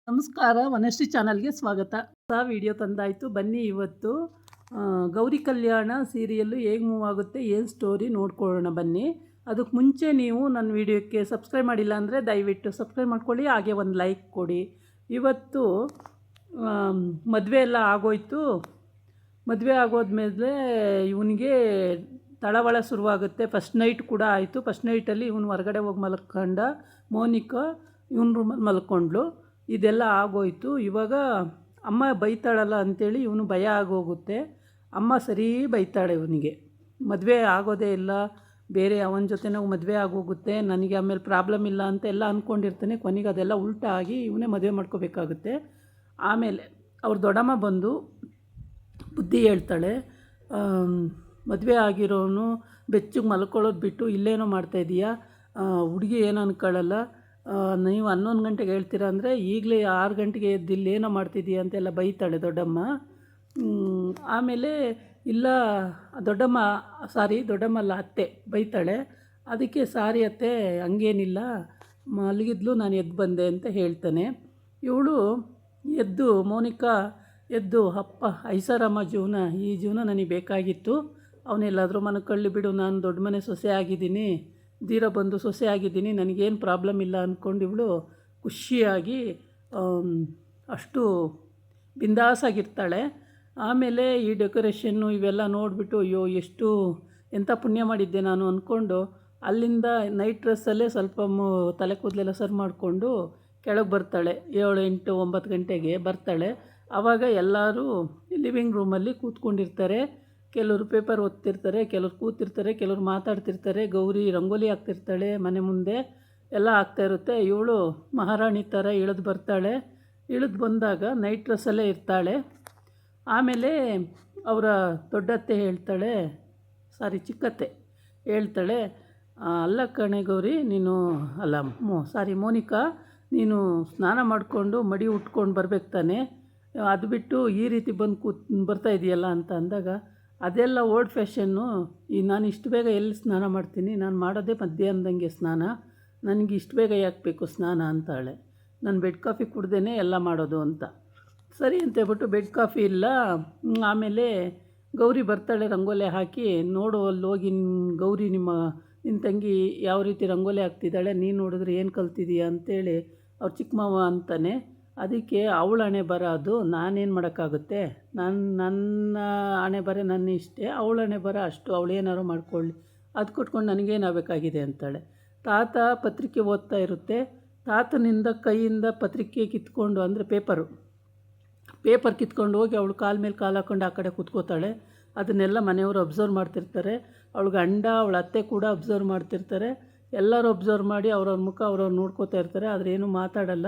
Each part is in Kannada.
ನಮಸ್ಕಾರ, ವನಶ್ರೀ ಚಾನಲ್ಗೆ ಸ್ವಾಗತ. ವಿಡಿಯೋ ತಂದಾಯಿತು. ಬನ್ನಿ ಇವತ್ತು ಗೌರಿ ಕಲ್ಯಾಣ ಸೀರಿಯಲ್ಲು ಹೇಗೆ ಮೂವ್ ಆಗುತ್ತೆ, ಏನು ಸ್ಟೋರಿ ನೋಡ್ಕೊಳ್ಳೋಣ ಬನ್ನಿ. ಅದಕ್ಕೆ ಮುಂಚೆ ನೀವು ನನ್ನ ವಿಡಿಯೋಕ್ಕೆ ಸಬ್ಸ್ಕ್ರೈಬ್ ಮಾಡಿಲ್ಲ ಅಂದರೆ ದಯವಿಟ್ಟು ಸಬ್ಸ್ಕ್ರೈಬ್ ಮಾಡ್ಕೊಳ್ಳಿ, ಹಾಗೆ ಒಂದು ಲೈಕ್ ಕೊಡಿ. ಇವತ್ತು ಮದುವೆ ಎಲ್ಲ ಆಗೋಯ್ತು. ಮದುವೆ ಆಗೋದ್ಮೇಲೆ ಇವನಿಗೆ ತಳವಳ ಶುರುವಾಗುತ್ತೆ. ಫಸ್ಟ್ ನೈಟ್ ಕೂಡ ಆಯಿತು. ಫಸ್ಟ್ ನೈಟಲ್ಲಿ ಇವನು ಹೊರಗಡೆ ಹೋಗಿ ಮಲ್ಕೊಂಡ, ಮೋನಿಕಾ ಇವನ ರೂಮಲ್ಲಿ ಮಲ್ಕೊಂಡ್ಳು. ಇದೆಲ್ಲ ಆಗೋಯ್ತು. ಇವಾಗ ಅಮ್ಮ ಬೈತಾಳಲ್ಲ ಅಂಥೇಳಿ ಇವನು ಭಯ ಆಗೋಗುತ್ತೆ. ಅಮ್ಮ ಸರಿ ಬೈತಾಳೆ ಇವನಿಗೆ. ಮದುವೆ ಆಗೋದೇ ಇಲ್ಲ, ಬೇರೆ ಅವನ ಜೊತೆ ನಾವು ಮದುವೆ ಆಗೋಗುತ್ತೆ, ನನಗೆ ಆಮೇಲೆ ಪ್ರಾಬ್ಲಮ್ ಇಲ್ಲ ಅಂತ ಎಲ್ಲ ಅಂದ್ಕೊಂಡಿರ್ತಾನೆ. ಕೊನೆಗೆ ಅದೆಲ್ಲ ಉಲ್ಟಾ ಆಗಿ ಇವನೇ ಮದುವೆ ಮಾಡ್ಕೋಬೇಕಾಗುತ್ತೆ. ಆಮೇಲೆ ಅವ್ರ ದೊಡ್ಡಮ್ಮ ಬಂದು ಬುದ್ಧಿ ಹೇಳ್ತಾಳೆ. ಮದುವೆ ಆಗಿರೋನು ಬೆಚ್ಚಗೆ ಮಲ್ಕೊಳ್ಳೋದು ಬಿಟ್ಟು ಇಲ್ಲೇನೋ ಮಾಡ್ತಾಯಿದ್ದೀಯಾ, ಹುಡುಗಿ ಏನು ಅಂದ್ಕೊಳ್ಳಲ್ಲ, ನೀವು 11 ಗಂಟೆಗೆ ಹೇಳ್ತೀರಾ ಅಂದರೆ ಈಗಲೇ 6 ಗಂಟೆಗೆ ಎದ್ದು ಇಲ್ಲೇನೋ ಮಾಡ್ತಿದ್ದೀಯ ಅಂತೆಲ್ಲ ಬೈತಾಳೆ ದೊಡ್ಡಮ್ಮ. ಆಮೇಲೆ ಇಲ್ಲ ದೊಡ್ಡಮ್ಮಲ್ಲ ಅತ್ತೆ ಬೈತಾಳೆ. ಅದಕ್ಕೆ ಸಾರಿ ಅತ್ತೆ, ಹಂಗೇನಿಲ್ಲ, ಮಲಗಿದ್ಲು, ನಾನು ಎದ್ದು ಬಂದೆ ಅಂತ ಹೇಳ್ತಾನೆ. ಇವಳು ಎದ್ದು ಮೋನಿಕಾ ಎದ್ದು, ಅಪ್ಪ ಐಷಾರಾಮ ಜೀವನ, ಈ ಜೀವನ ನನಗೆ ಬೇಕಾಗಿತ್ತು, ಅವನೆಲ್ಲಾದರೂ ಮನಕೊಳ್ಳಿ ಬಿಡು, ನಾನು ದೊಡ್ಡ ಮನೆ ಸೊಸೆ ಆಗಿದ್ದೀನಿ, ಧೀರ ಬಂದು ಸೊಸೆ ಆಗಿದ್ದೀನಿ, ನನಗೇನು ಪ್ರಾಬ್ಲಮ್ ಇಲ್ಲ ಅಂದ್ಕೊಂಡು ಇವಳು ಖುಷಿಯಾಗಿ ಅಷ್ಟು ಬಿಂದಾಸಾಗಿರ್ತಾಳೆ. ಆಮೇಲೆ ಈ ಡೆಕೋರೇಷನ್ನು ಇವೆಲ್ಲ ನೋಡಿಬಿಟ್ಟು ಅಯ್ಯೋ ಎಂಥ ಪುಣ್ಯ ಮಾಡಿದ್ದೆ ನಾನು ಅಂದ್ಕೊಂಡು ಅಲ್ಲಿಂದ ನೈಟ್ ಡ್ರೆಸ್ಸಲ್ಲೇ ಸ್ವಲ್ಪ ತಲೆ ಕೂದಲೆಲ್ಲ ಸರಿ ಮಾಡಿಕೊಂಡು ಕೆಳಗೆ ಬರ್ತಾಳೆ. 7, 8, 9 ಗಂಟೆಗೆ ಬರ್ತಾಳೆ. ಆವಾಗ ಎಲ್ಲರೂ ಲಿವಿಂಗ್ ರೂಮಲ್ಲಿ ಕೂತ್ಕೊಂಡಿರ್ತಾರೆ. ಕೆಲವರು ಪೇಪರ್ ಓದ್ತಿರ್ತಾರೆ, ಕೆಲವ್ರು ಕೂತಿರ್ತಾರೆ, ಕೆಲವ್ರು ಮಾತಾಡ್ತಿರ್ತಾರೆ. ಗೌರಿ ರಂಗೋಲಿ ಹಾಕ್ತಿರ್ತಾಳೆ, ಮನೆ ಮುಂದೆ ಎಲ್ಲ ಆಗ್ತಾಯಿರುತ್ತೆ. ಇವಳು ಮಹಾರಾಣಿ ಥರ ಇಳಿದು ಬರ್ತಾಳೆ. ಇಳಿದು ಬಂದಾಗ ನೈಟ್ ಡ್ರೆಸ್ಸಲ್ಲೇ ಇರ್ತಾಳೆ. ಆಮೇಲೆ ಅವರ ದೊಡ್ಡತ್ತೆ ಹೇಳ್ತಾಳೆ, ಚಿಕ್ಕತ್ತೆ ಹೇಳ್ತಾಳೆ, ಅಲ್ಲ ಕಣೆ ಗೌರಿ, ನೀನು ಮೋನಿಕಾ, ನೀನು ಸ್ನಾನ ಮಾಡಿಕೊಂಡು ಮಡಿ ಉಟ್ಕೊಂಡು ಬರ್ಬೇಕು ತಾನೆ, ಅದು ಬಿಟ್ಟು ಈ ರೀತಿ ಬಂದು ಬರ್ತಾಯಿದೆಯಲ್ಲ ಅಂತ ಅಂದಾಗ, ಅದೆಲ್ಲ ಓಲ್ಡ್ ಫ್ಯಾಷನ್ನು, ನಾನು ಇಷ್ಟು ಬೇಗ ಎಲ್ಲಿ ಸ್ನಾನ ಮಾಡ್ತೀನಿ, ನಾನು ಮಾಡೋದೇ ಮಧ್ಯಾಹ್ನದಂಗೆ ಸ್ನಾನ, ನನಗೆ ಇಷ್ಟು ಬೇಗ ಯಾಕೆ ಬೇಕು ಸ್ನಾನ ಅಂತಾಳೆ. ನಾನು ಬೆಡ್ ಕಾಫಿ ಕುಡ್ದೇ ಎಲ್ಲ ಮಾಡೋದು ಅಂತ. ಸರಿ ಅಂತ ಹೇಳ್ಬಿಟ್ಟು ಬೆಡ್ ಕಾಫಿ ಇಲ್ಲ. ಆಮೇಲೆ ಗೌರಿ ಬರ್ತಾಳೆ ರಂಗೋಲಿ ಹಾಕಿ. ನೋಡು ಅಲ್ಲಿ ಹೋಗಿ ಗೌರಿ ನಿನ್ನ ತಂಗಿ ಯಾವ ರೀತಿ ರಂಗೋಲಿ ಹಾಕ್ತಿದ್ದಾಳೆ, ನೀನು ನೋಡಿದ್ರೆ ಏನು ಕಲ್ತಿದೀಯ ಅಂತೇಳಿ ಅವ್ರು ಚಿಕ್ಕ ಮಾವ ಅಂತಾನೆ. ಅದಕ್ಕೆ ಅವಳ ಹಣೆ ಬರ ಅದು, ನಾನೇನು ಮಾಡೋಕ್ಕಾಗುತ್ತೆ, ನನ್ನ ಹಣೆ ಬರ ನನ್ನ ಇಷ್ಟೇ, ಅವಳ ಹಣೆ ಬರ ಅಷ್ಟು, ಅವಳೇನಾರು ಮಾಡ್ಕೊಳ್ಳಿ, ಅದು ಕೊಟ್ಕೊಂಡು ನನಗೇನಾಗಬೇಕಾಗಿದೆ ಅಂತಾಳೆ. ತಾತ ಪತ್ರಿಕೆ ಓದ್ತಾ ಇರುತ್ತೆ. ತಾತನಿಂದ ಕೈಯಿಂದ ಪತ್ರಿಕೆ ಕಿತ್ಕೊಂಡು, ಅಂದರೆ ಪೇಪರ್ ಕಿತ್ಕೊಂಡು ಹೋಗಿ ಅವಳು ಕಾಲ ಮೇಲೆ ಕಾಲು ಹಾಕ್ಕೊಂಡು ಆ ಕಡೆ ಕೂತ್ಕೋತಾಳೆ. ಅದನ್ನೆಲ್ಲ ಮನೆಯವರು ಅಬ್ಸರ್ವ್ ಮಾಡ್ತಿರ್ತಾರೆ. ಅವಳ ಗಂಡ ಅವಳ ಅತ್ತೆ ಕೂಡ ಅಬ್ಸರ್ವ್ ಮಾಡ್ತಿರ್ತಾರೆ. ಎಲ್ಲರೂ ಅಬ್ಸರ್ವ್ ಮಾಡಿ ಅವ್ರವ್ರ ಮುಖ ಅವ್ರವ್ರು ನೋಡ್ಕೋತಾ ಇರ್ತಾರೆ. ಆದರೆ ಏನೂ ಮಾತಾಡಲ್ಲ.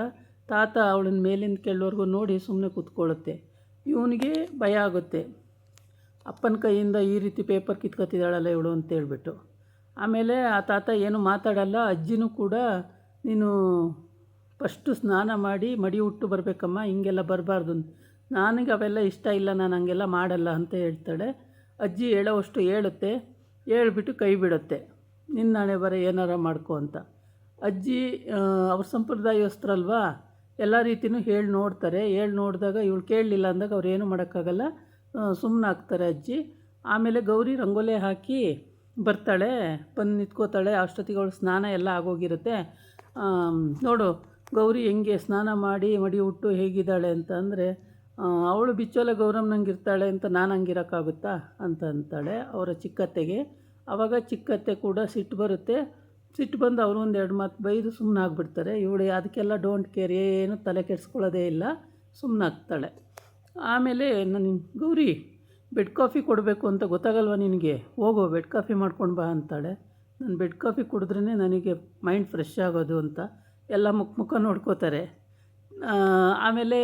ತಾತ ಅವಳನ್ನ ಮೇಲಿಂದ ಕೆಳವರೆಗೂ ನೋಡಿ ಸುಮ್ಮನೆ ಕೂತ್ಕೊಳ್ಳುತ್ತೆ. ಇವನಿಗೆ ಭಯ ಆಗುತ್ತೆ, ಅಪ್ಪನ ಕೈಯಿಂದ ಈ ರೀತಿ ಪೇಪರ್ ಕಿತ್ಕೊತಿದ್ದಾಳಲ್ಲ ಇವಳು ಅಂತೇಳ್ಬಿಟ್ಟು. ಆಮೇಲೆ ಆ ತಾತ ಏನೂ ಮಾತಾಡಲ್ಲ. ಅಜ್ಜಿನೂ ಕೂಡ, ನೀನು ಫಸ್ಟು ಸ್ನಾನ ಮಾಡಿ ಮಡಿ ಉಟ್ಟು ಬರಬೇಕಮ್ಮ, ಹಿಂಗೆಲ್ಲ ಬರಬಾರ್ದು, ನನಗೆ ಅವೆಲ್ಲ ಇಷ್ಟ ಇಲ್ಲ, ನಾನು ಹಂಗೆಲ್ಲ ಮಾಡಲ್ಲ ಅಂತ ಹೇಳ್ತಾಳೆ. ಅಜ್ಜಿ ಹೇಳೋವಷ್ಟು ಹೇಳುತ್ತೆ, ಹೇಳ್ಬಿಟ್ಟು ಕೈ ಬಿಡುತ್ತೆ, ನಿನ್ನ ಹಣೆ ಬರ ಏನಾರ ಮಾಡ್ಕೊ ಅಂತ. ಅಜ್ಜಿ ಅವ್ರ ಸಂಪ್ರದಾಯಸ್ಥರಲ್ವಾ, ಎಲ್ಲ ರೀತಿಯೂ ಹೇಳಿ ನೋಡ್ತಾರೆ. ನೋಡಿದಾಗ ಇವಳು ಕೇಳಲಿಲ್ಲ ಅಂದಾಗ ಅವ್ರು ಏನೂ ಮಾಡೋಕ್ಕಾಗಲ್ಲ, ಸುಮ್ಮನಾಗ್ತಾರೆ ಅಜ್ಜಿ. ಆಮೇಲೆ ಗೌರಿ ರಂಗೋಲಿ ಹಾಕಿ ಬರ್ತಾಳೆ, ಬಂದು ನಿಂತ್ಕೋತಾಳೆ. ಅಷ್ಟೊತ್ತಿಗೆ ಅವಳು ಸ್ನಾನ ಎಲ್ಲ ಆಗೋಗಿರುತ್ತೆ. ನೋಡು ಗೌರಿ ಹೆಂಗೆ ಸ್ನಾನ ಮಾಡಿ ಮಡಿ ಉಟ್ಟು ಹೇಗಿದ್ದಾಳೆ ಅಂತ ಅಂದರೆ, ಅವಳು ಬಿಚ್ಚೋಲೆ ಗೌರಮ್ಮನಂಗೆ ಇರ್ತಾಳೆ ಅಂತ ನಾನು ಹಂಗಿರೋಕ್ಕಾಗುತ್ತಾ ಅಂತ ಅಂತಾಳೆ ಅವರ ಚಿಕ್ಕತ್ತೆಗೆ. ಆವಾಗ ಚಿಕ್ಕತ್ತೆ ಕೂಡ ಸಿಟ್ಟು ಬರುತ್ತೆ. ಸಿಟ್ಟು ಬಂದು ಅವರು 1-2 ಮಾತು ಬೈದು ಸುಮ್ಮನಾಗ್ಬಿಡ್ತಾರೆ. ಇವಳು ಅದಕ್ಕೆಲ್ಲ ಡೋಂಟ್ ಕೇರ್, ಏನು ತಲೆ ಕೆಡಿಸ್ಕೊಳ್ಳೋದೇ ಇಲ್ಲ, ಸುಮ್ಮನಾಗ್ತಾಳೆ. ಆಮೇಲೆ ನಾನು, ಗೌರಿ ಬೆಡ್ ಕಾಫಿ ಕೊಡಬೇಕು ಅಂತ ಗೊತ್ತಾಗಲ್ವ ನಿನಗೆ, ಹೋಗೋ ಬೆಡ್ ಕಾಫಿ ಮಾಡ್ಕೊಂಡು ಬಾ ಅಂತಾಳೆ. ನಾನು ಬೆಡ್ ಕಾಫಿ ಕುಡಿದ್ರೇ ನನಗೆ ಮೈಂಡ್ ಫ್ರೆಶ್ ಆಗೋದು ಅಂತ ಎಲ್ಲ ಮುಖ ನೋಡ್ಕೋತಾರೆ. ಆಮೇಲೆ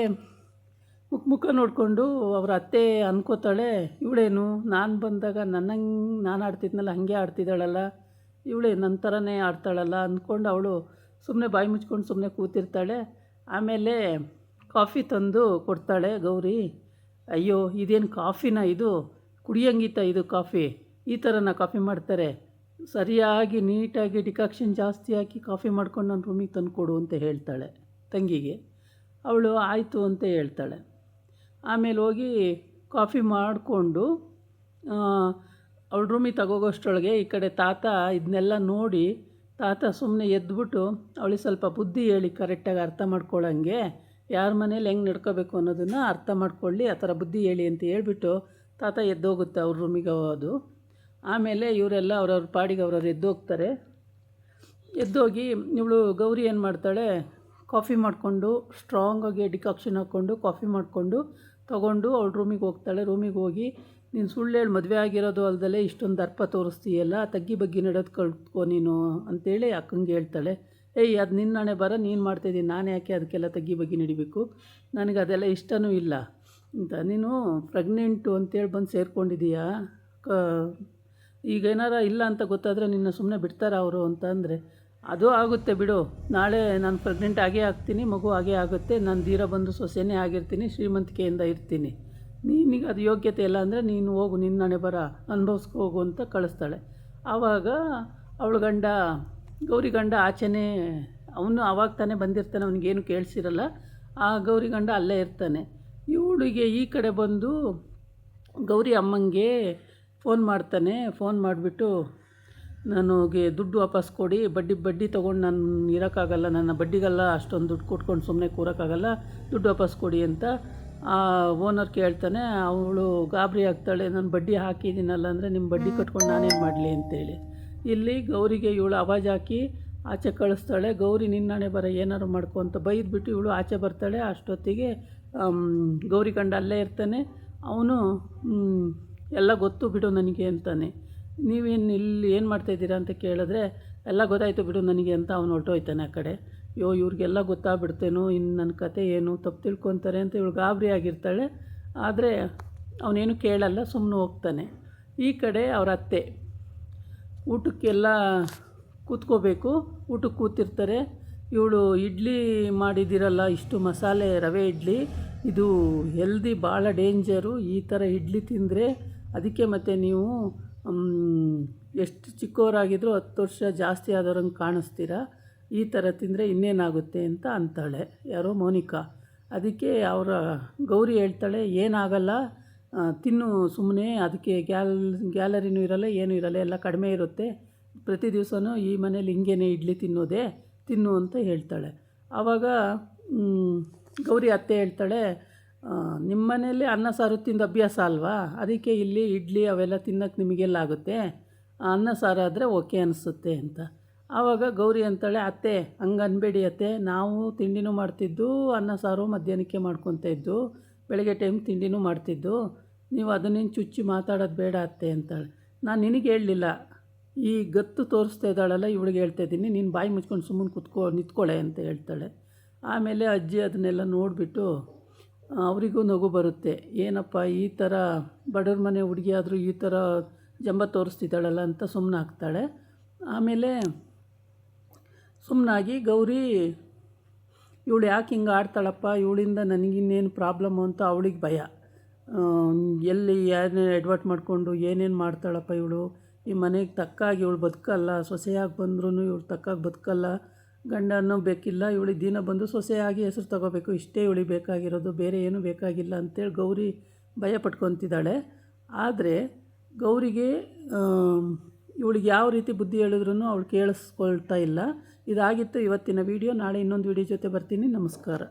ಮುಖ ನೋಡಿಕೊಂಡು ಅವರ ಅತ್ತೆ ಅಂದ್ಕೋತಾಳೆ, ಇವಳೇನು ನಾನು ಬಂದಾಗ ನಾನು ಆಡ್ತಿದ್ನಲ್ಲ ಹಾಗೆ ಆಡ್ತಿದ್ದಾಳಲ್ಲ, ಇವಳೇ ನನ್ನ ಥರನೇ ಆಡ್ತಾಳಲ್ಲ ಅಂದ್ಕೊಂಡು ಅವಳು ಸುಮ್ಮನೆ ಬಾಯಿ ಮುಚ್ಕೊಂಡು ಸುಮ್ಮನೆ ಕೂತಿರ್ತಾಳೆ. ಆಮೇಲೆ ಕಾಫಿ ತಂದು ಕೊಡ್ತಾಳೆ ಗೌರಿ. ಅಯ್ಯೋ ಇದೇನು ಕಾಫಿನ, ಇದು ಕುಡಿಯಂಗಿತ್ತ, ಇದು ಕಾಫಿ ಈ ಥರನ ಕಾಫಿ ಮಾಡ್ತಾರೆ, ಸರಿಯಾಗಿ ನೀಟಾಗಿ ಡಿಕಾಕ್ಷನ್ ಜಾಸ್ತಿ ಹಾಕಿ ಕಾಫಿ ಮಾಡ್ಕೊಂಡು ನನ್ನ ರೂಮಿಗೆ ತಂದು ಕೊಡು ಅಂತ ಹೇಳ್ತಾಳೆ ತಂಗಿಗೆ. ಅವಳು ಆಯಿತು ಅಂತ ಹೇಳ್ತಾಳೆ. ಆಮೇಲೆ ಹೋಗಿ ಕಾಫಿ ಮಾಡಿಕೊಂಡು ಅವಳ ರೂಮಿಗೆ ತಗೋಗೋಷ್ಟರೊಳಗೆ ಈ ಕಡೆ ತಾತ ಇದನ್ನೆಲ್ಲ ನೋಡಿ ತಾತ ಸುಮ್ಮನೆ ಎದ್ಬಿಟ್ಟು ಅವಳಿಗೆ ಸ್ವಲ್ಪ ಬುದ್ಧಿ ಹೇಳಿ ಕರೆಕ್ಟಾಗಿ ಅರ್ಥ ಮಾಡ್ಕೊಳ್ಳೋಂಗೆ, ಯಾರ ಮನೇಲಿ ಹೆಂಗೆ ನಡ್ಕೋಬೇಕು ಅನ್ನೋದನ್ನು ಅರ್ಥ ಮಾಡ್ಕೊಳ್ಳಿ, ಆ ಥರ ಬುದ್ಧಿ ಹೇಳಿ ಅಂತ ಹೇಳ್ಬಿಟ್ಟು ತಾತ ಎದ್ದೋಗುತ್ತೆ ಅವ್ರ ರೂಮಿಗೆ ಹೋಗೋದು. ಆಮೇಲೆ ಇವರೆಲ್ಲ ಅವ್ರವ್ರ ಪಾಡಿಗೆ ಅವ್ರವ್ರು ಎದ್ದೋಗ್ತಾರೆ. ಎದ್ದೋಗಿ ಇವಳು ಗೌರಿ ಏನು ಮಾಡ್ತಾಳೆ, ಕಾಫಿ ಮಾಡಿಕೊಂಡು ಸ್ಟ್ರಾಂಗಾಗಿ ಡಿಕಾಕ್ಷನ್ ಹಾಕ್ಕೊಂಡು ಕಾಫಿ ಮಾಡಿಕೊಂಡು ತೊಗೊಂಡು ಅವಳ ರೂಮಿಗೆ ಹೋಗ್ತಾಳೆ. ರೂಮಿಗೆ ಹೋಗಿ, ನೀನು ಸುಳ್ಳು ಹೇಳಿ ಮದುವೆ ಆಗಿರೋದು ಅಲ್ದಲೇ ಇಷ್ಟೊಂದು ದರ್ಪ ತೋರಿಸ್ತೀಯಲ್ಲ, ತಗ್ಗಿ ಬಗ್ಗಿ ನಡೆದು ಕಳ್ಕೊ ನೀನು ಅಂತೇಳಿ ಅಕ್ಕಂಗೆ ಹೇಳ್ತಾಳೆ. ಏಯ್ ಅದು ನಿನ್ನ ಹಣೆ ಬರ, ನೀನು ಮಾಡ್ತಾಯಿದ್ದೀನಿ, ನಾನು ಯಾಕೆ ಅದಕ್ಕೆಲ್ಲ ತಗ್ಗಿ ಬಗ್ಗಿ ನಡಿಬೇಕು, ನನಗೆ ಅದೆಲ್ಲ ಇಷ್ಟವೂ ಇಲ್ಲ ಅಂತ. ನೀನು ಪ್ರೆಗ್ನೆಂಟು ಅಂತೇಳಿ ಬಂದು ಸೇರ್ಕೊಂಡಿದ್ದೀಯಾ, ಈಗೇನಾರ ಇಲ್ಲ ಅಂತ ಗೊತ್ತಾದರೆ ನಿನ್ನ ಸುಮ್ಮನೆ ಬಿಡ್ತಾರ ಅವರು ಅಂತ ಅಂದರೆ, ಅದು ಆಗುತ್ತೆ ಬಿಡು, ನಾಳೆ ನಾನು ಪ್ರೆಗ್ನೆಂಟ್ ಆಗೇ ಆಗ್ತೀನಿ, ಮಗು ಆಗೇ ಆಗುತ್ತೆ, ನಾನು ಧೀರ ಬಂದು ಸೊಸೆನೇ ಆಗಿರ್ತೀನಿ, ಶ್ರೀಮಂತಿಕೆಯಿಂದ ಇರ್ತೀನಿ, ನಿನಗೆ ಅದು ಯೋಗ್ಯತೆ ಇಲ್ಲ ಅಂದರೆ ನೀನು ಹೋಗು, ನಿನ್ನ ಹಣೆ ಬರ ಅನುಭವಿಸ್ಕೊ ಹೋಗು ಅಂತ ಕಳಿಸ್ತಾಳೆ. ಆವಾಗ ಅವಳ ಗಂಡ, ಗೌರಿ ಗಂಡ ಆಚೆನೇ, ಅವನು ಆವಾಗ ತಾನೇ ಬಂದಿರ್ತಾನೆ, ಅವನಿಗೇನು ಕೇಳಿಸಿರಲ್ಲ. ಆ ಗೌರಿ ಗಂಡ ಅಲ್ಲೇ ಇರ್ತಾನೆ. ಇವಳಿಗೆ ಈ ಕಡೆ ಬಂದು ಗೌರಿ ಅಮ್ಮಂಗೆ ಫೋನ್ ಮಾಡ್ತಾನೆ. ಫೋನ್ ಮಾಡಿಬಿಟ್ಟು, ನನಗೆ ದುಡ್ಡು ವಾಪಸ್ ಕೊಡಿ, ಬಡ್ಡಿ ತೊಗೊಂಡು ನಾನು ಇರೋಕ್ಕಾಗಲ್ಲ, ನನ್ನ ಬಡ್ಡಿಗೆಲ್ಲ ಅಷ್ಟೊಂದು ದುಡ್ಡು ಕೊಟ್ಕೊಂಡು ಸುಮ್ಮನೆ ಕೂರೋಕ್ಕಾಗಲ್ಲ, ದುಡ್ಡು ವಾಪಸ್ ಕೊಡಿ ಅಂತ ಆ ಓನರ್ ಕೇಳ್ತಾನೆ. ಅವಳು ಗಾಬರಿ ಆಗ್ತಾಳೆ, ನಾನು ಬಡ್ಡಿ ಹಾಕಿದ್ದೀನಲ್ಲ ಅಂದರೆ ನಿಮ್ಮ ಬಡ್ಡಿ ಕಟ್ಕೊಂಡು ನಾನೇನು ಮಾಡಲಿ ಅಂತೇಳಿ. ಇಲ್ಲಿ ಗೌರಿಗೆ ಇವಳು ಆವಾಜ್ ಹಾಕಿ ಆಚೆ ಕಳಿಸ್ತಾಳೆ. ಗೌರಿ ನಿನ್ನಣೆ ಬರ ಏನಾರು ಮಾಡ್ಕೊ ಅಂತ ಬೈದ್ಬಿಟ್ಟು ಇವಳು ಆಚೆ ಬರ್ತಾಳೆ. ಅಷ್ಟೊತ್ತಿಗೆ ಗೌರಿ ಗಂಡ ಅಲ್ಲೇ ಇರ್ತಾನೆ. ಅವನು ಎಲ್ಲ ಗೊತ್ತು ಬಿಡು ನನಗೆ ಅಂತಾನೆ. ನೀವೇನು ಇಲ್ಲಿ ಏನು ಮಾಡ್ತಾಯಿದ್ದೀರಾ ಅಂತ ಕೇಳಿದ್ರೆ, ಎಲ್ಲ ಗೊತ್ತಾಯಿತು ಬಿಡು ನನಗೆ ಅಂತ ಅವನು ಹೊರಟೋಯ್ತಾನೆ ಆ ಕಡೆ. ಇವ್ರಿಗೆಲ್ಲ ಗೊತ್ತಾಗ್ಬಿಡ್ತೇನೋ, ಇನ್ನು ನನ್ನ ಕತೆ ಏನು, ತಪ್ಪು ತಿಳ್ಕೊತಾರೆ ಅಂತ ಇವಳು ಗಾಬರಿ ಆಗಿರ್ತಾಳೆ. ಆದರೆ ಅವನೇನು ಕೇಳಲ್ಲ, ಸುಮ್ಮನೆ ಹೋಗ್ತಾನೆ. ಈ ಕಡೆ ಅವ್ರ ಅತ್ತೆ ಊಟಕ್ಕೆಲ್ಲ ಕೂತ್ಕೋಬೇಕು, ಊಟಕ್ಕೆ ಕೂತಿರ್ತಾರೆ. ಇವಳು ಇಡ್ಲಿ ಮಾಡಿದಿರಲ್ಲ, ಇಷ್ಟು ಮಸಾಲೆ ರವೆ ಇಡ್ಲಿ, ಇದು ಹೆಲ್ದಿ ಭಾಳ ಡೇಂಜರು, ಈ ಥರ ಇಡ್ಲಿ ತಿಂದರೆ ಅದಕ್ಕೆ ಮತ್ತು ನೀವು ಎಷ್ಟು ಚಿಕ್ಕವರಾಗಿದ್ದರೂ 10 ವರ್ಷ ಜಾಸ್ತಿ ಆದವ್ರಂಗೆ ಕಾಣಿಸ್ತೀರ, ಈ ಥರ ತಿಂದರೆ ಇನ್ನೇನಾಗುತ್ತೆ ಅಂತ ಅಂತಾಳೆ ಯಾರೋ ಮೋನಿಕಾ. ಅದಕ್ಕೆ ಅವರ ಗೌರಿ ಹೇಳ್ತಾಳೆ, ಏನಾಗಲ್ಲ ತಿನ್ನು ಸುಮ್ಮನೆ, ಅದಕ್ಕೆ ಗ್ಯಾಲರಿನೂ ಇರಲ್ಲ, ಏನೂ ಇರಲ್ಲ, ಎಲ್ಲ ಕಡಿಮೆ ಇರುತ್ತೆ, ಪ್ರತಿ ದಿವಸನೂ ಈ ಮನೇಲಿ ಹಿಂಗೇನೆ ಇಡ್ಲಿ ತಿನ್ನೋದೇ, ತಿನ್ನು ಅಂತ ಹೇಳ್ತಾಳೆ. ಆವಾಗ ಗೌರಿ ಅತ್ತೆ ಹೇಳ್ತಾಳೆ, ನಿಮ್ಮ ಮನೇಲಿ ಅನ್ನ ಸಾರು ತಿಂದು ಅಭ್ಯಾಸ ಅಲ್ವಾ, ಅದಕ್ಕೆ ಇಲ್ಲಿ ಇಡ್ಲಿ ಅವೆಲ್ಲ ತಿನ್ನೋಕ್ಕೆ ನಿಮಗೆಲ್ಲ ಆಗುತ್ತೆ, ಅನ್ನ ಸಾರು ಆದರೆ ಓಕೆ ಅನಿಸುತ್ತೆ ಅಂತ. ಆವಾಗ ಗೌರಿ ಅಂತಾಳೆ, ಅತ್ತೆ ಹಂಗೆ ಅನ್ಬೇಡಿ ಅತ್ತೆ, ನಾವು ತಿಂಡಿನೂ ಮಾಡ್ತಿದ್ದು, ಅನ್ನ ಸಾರು ಮಧ್ಯಾಹ್ನಕ್ಕೆ ಮಾಡ್ಕೊತ ಇದ್ದು, ಬೆಳಗ್ಗೆ ಟೈಮ್ ತಿಂಡಿನೂ ಮಾಡ್ತಿದ್ದು, ನೀವು ಅದನ್ನೇನು ಚುಚ್ಚಿ ಮಾತಾಡೋದು ಬೇಡ ಅತ್ತೆ ಅಂತಾಳೆ. ನಾನು ನಿನಗೆ ಹೇಳಲಿಲ್ಲ, ಈ ಗತ್ತು ತೋರಿಸ್ತಾ ಇದ್ದಾಳಲ್ಲ ಇವಳಿಗೆ ಹೇಳ್ತಾಯಿದ್ದೀನಿ, ನೀನು ಬಾಯಿ ಮುಚ್ಕೊಂಡು ಸುಮ್ಮನೆ ನಿಂತ್ಕೊಳ್ಳೆ ಅಂತ ಹೇಳ್ತಾಳೆ. ಆಮೇಲೆ ಅಜ್ಜಿ ಅದನ್ನೆಲ್ಲ ನೋಡಿಬಿಟ್ಟು ಅವರಿಗೂ ನಗು ಬರುತ್ತೆ. ಏನಪ್ಪ ಈ ಥರ ಬಡವ್ರ ಮನೆ ಹುಡುಗಿ ಆದರೂ ಈ ಥರ ಜಂಬ ತೋರಿಸ್ತಿದ್ದಾಳಲ್ಲ ಅಂತ ಸುಮ್ಮನಾಗ್ತಾಳೆ. ಆಮೇಲೆ ಸುಮ್ಮನಾಗಿ ಗೌರಿ, ಇವಳು ಯಾಕೆ ಹಿಂಗೆ ಆಡ್ತಾಳಪ್ಪ, ಇವಳಿಂದ ನನಗಿನ್ನೇನು ಪ್ರಾಬ್ಲಮ್ಮು ಅಂತ ಅವಳಿಗೆ ಭಯ. ಎಲ್ಲಿ ಏನೇನು ಎಡ್ವರ್ಟ್ ಮಾಡಿಕೊಂಡು ಏನೇನು ಮಾಡ್ತಾಳಪ್ಪ ಇವಳು, ಈ ಮನೆಗೆ ತಕ್ಕಾಗಿ ಇವಳು ಬದುಕಲ್ಲ, ಸೊಸೆಯಾಗಿ ಬಂದ್ರೂ ಇವಳು ತಕ್ಕಾಗಿ ಬದುಕಲ್ಲ, ಗಂಡನೂ ಬೇಕಿಲ್ಲ, ಇವಳಿಗೆ ದಿನ ಬಂದು ಸೊಸೆಯಾಗಿ ಹೆಸರು ತಗೋಬೇಕು, ಇಷ್ಟೇ ಇವಳಿಗೆ ಬೇಕಾಗಿರೋದು, ಬೇರೆ ಏನೂ ಬೇಕಾಗಿಲ್ಲ ಅಂತೇಳಿ ಗೌರಿ ಭಯ ಪಟ್ಕೊತಿದ್ದಾಳೆ. ಆದರೆ ಗೌರಿಗೆ ಇವಳಿಗೆ ಯಾವ ರೀತಿ ಬುದ್ಧಿ ಹೇಳಿದ್ರೂ ಅವಳು ಕೇಳಿಸ್ಕೊಳ್ತಾ ಇಲ್ಲ. ಇದಾಗಿತ್ತು ಇವತ್ತಿನ ವಿಡಿಯೋ. ನಾಳೆ ಇನ್ನೊಂದು ವಿಡಿಯೋ ಜೊತೆ ಬರ್ತೀನಿ. ನಮಸ್ಕಾರ.